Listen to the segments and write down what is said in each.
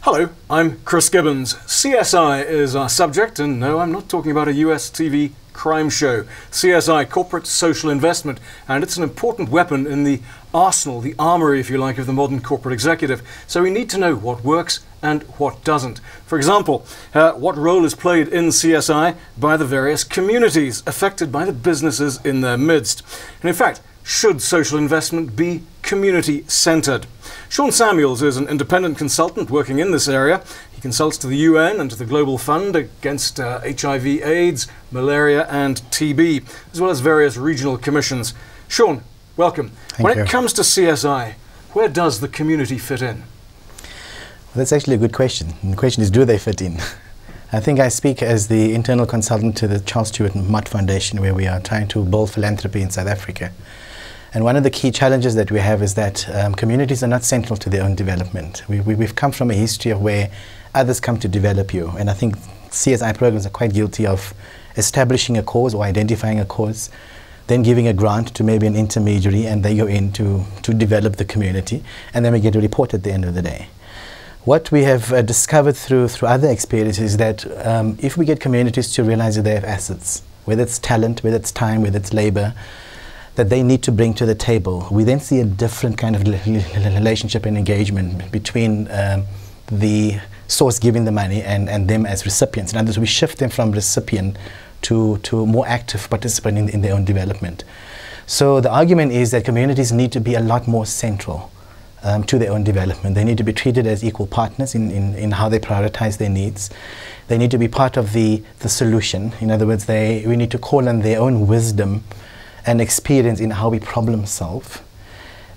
Hello, I'm Chris Gibbons. CSI is our subject, and no, I'm not talking about a US TV crime show. CSI, corporate social investment, and it's an important weapon in the arsenal, the armory, if you like, of the modern corporate executive. So we need to know what works and what doesn't. For example, what role is played in CSI by the various communities affected by the businesses in their midst. And in fact, should social investment be community-centred? Shaun is an independent consultant working in this area. He consults to the UN and to the Global Fund against HIV, AIDS, malaria and TB, as well as various regional commissions. Shaun, welcome. When it comes to CSI, where does the community fit in? Well, that's actually a good question. And the question is, do they fit in? I think I speak as the internal consultant to the Charles Stewart and Mudd Foundation, where we are trying to build philanthropy in South Africa. And one of the key challenges that we have is that communities are not central to their own development. We've come from a history of where others come to develop you. And I think CSI programs are quite guilty of establishing a cause or identifying a cause, then giving a grant to maybe an intermediary, and they go in to develop the community. And then we get a report at the end of the day. What we have discovered through other experiences is that if we get communities to realize that they have assets, whether it's talent, whether it's time, whether it's labor, that they need to bring to the table, we then see a different kind of relationship and engagement between the source giving the money and them as recipients. In other words, we shift them from recipient to more active participant in their own development. So the argument is that communities need to be a lot more central to their own development. They need to be treated as equal partners in how they prioritize their needs. They need to be part of the solution. In other words, we need to call on their own wisdom and experience in how we problem solve.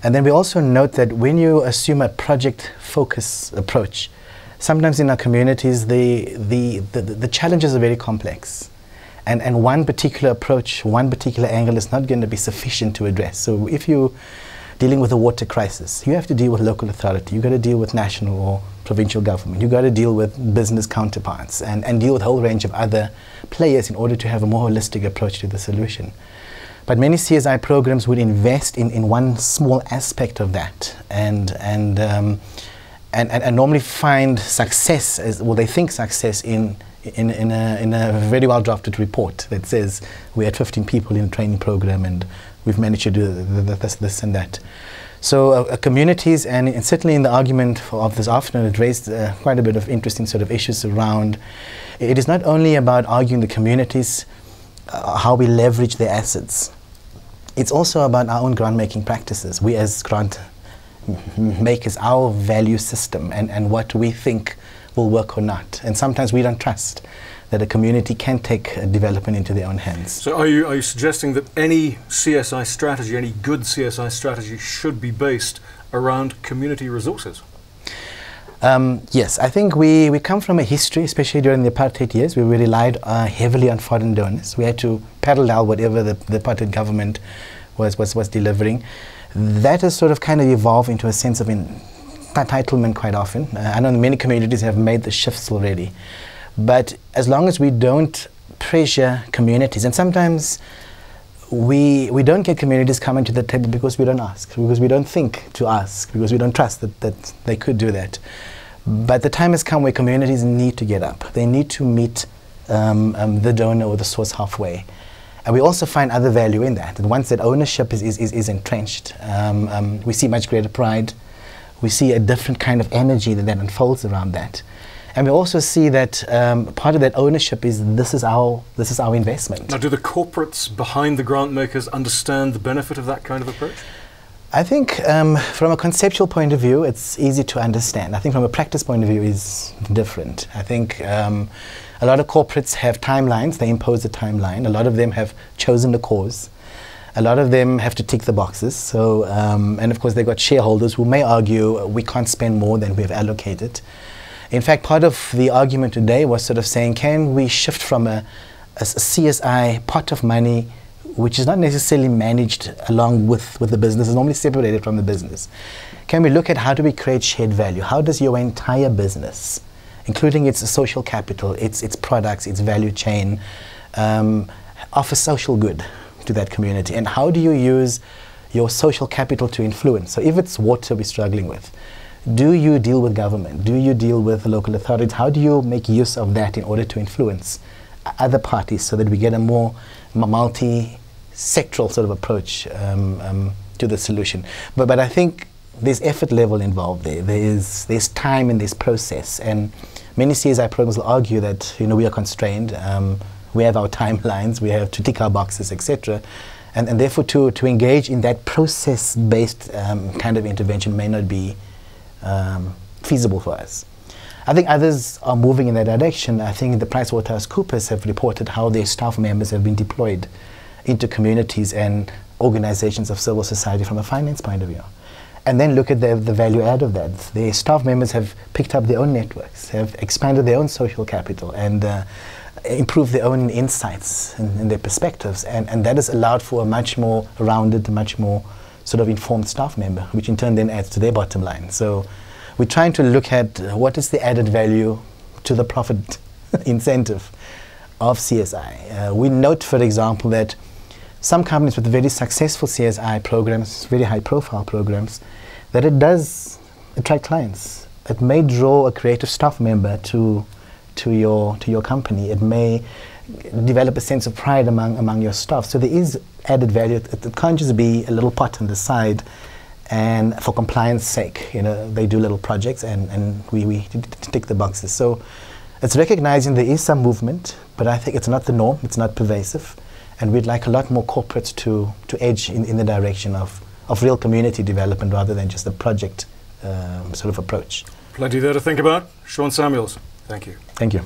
And then we also note that when you assume a project focus approach, sometimes in our communities the challenges are very complex. And one particular approach, one particular angle is not going to be sufficient to address. So if you're dealing with a water crisis, you have to deal with local authority, you've got to deal with national or provincial government, you've got to deal with business counterparts and deal with a whole range of other players in order to have a more holistic approach to the solution. But many CSI programs would invest in one small aspect of that and normally find success, they think success in a very well drafted report that says we had 15 people in a training program and we've managed to do this and that. So communities, and certainly in the argument of this afternoon, it raised quite a bit of interesting sort of issues around. It is not only about arguing the communities, how we leverage their assets. It's also about our own grant-making practices. We as grant makers, our value system and what we think will work or not. And sometimes we don't trust that a community can take development into their own hands. So are you suggesting that any CSI strategy, any good CSI strategy should be based around community resources? Yes, I think we come from a history, especially during the apartheid years, where we relied heavily on foreign donors. We had to parallel whatever the apartheid government was delivering. That has sort of kind of evolved into a sense of entitlement quite often. I know many communities have made the shifts already. But as long as we don't pressure communities, and sometimes we don't get communities coming to the table because we don't ask, because we don't think to ask, because we don't trust that they could do that. But the time has come where communities need to get up. They need to meet the donor or the source halfway. And we also find other value in that. And once that ownership is entrenched, we see much greater pride. We see a different kind of energy that unfolds around that. And we also see that part of that ownership is this is our investment. Now, do the corporates behind the grant makers understand the benefit of that kind of approach? I think from a conceptual point of view, it's easy to understand. I think from a practice point of view, it's different. I think a lot of corporates have timelines. They impose a timeline. A lot of them have chosen the cause. A lot of them have to tick the boxes. So, and of course, they've got shareholders who may argue we can't spend more than we've allocated. In fact, part of the argument today was sort of saying, can we shift from a CSI pot of money, which is not necessarily managed along with the business, is normally separated from the business. Can we look at how do we create shared value? How does your entire business, including its social capital, its products, its value chain, offer social good to that community? And how do you use your social capital to influence? So if it's water we're struggling with, do you deal with government? Do you deal with local authorities? How do you make use of that in order to influence other parties so that we get a more multi-sectoral sort of approach to the solution? But I think there's effort level involved there. There's time and there's process. And many CSI programs will argue that we are constrained. We have our timelines. We have to tick our boxes, etc. And therefore, to engage in that process-based kind of intervention may not be feasible for us. I think others are moving in that direction. I think the PricewaterhouseCoopers have reported how their staff members have been deployed into communities and organizations of civil society from a finance point of view. And then look at the value add of that. The staff members have picked up their own networks, have expanded their own social capital, and improved their own insights and their perspectives. And that has allowed for a much more rounded, much more sort of informed staff member, which in turn then adds to their bottom line. So we're trying to look at what is the added value to the profit incentive of CSI. We note, for example, that some companies with very successful CSI programs, very high profile programs, that it does attract clients. It may draw a creative staff member to your company. It may develop a sense of pride among your staff. So there is added value. It can't just be a little pot on the side and for compliance sake, they do little projects and we tick the boxes. So it's recognizing there is some movement, but I think it's not the norm, it's not pervasive. And we'd like a lot more corporates to edge in the direction of real community development rather than just a project sort of approach. Plenty there to think about. Shaun Samuels, thank you. Thank you.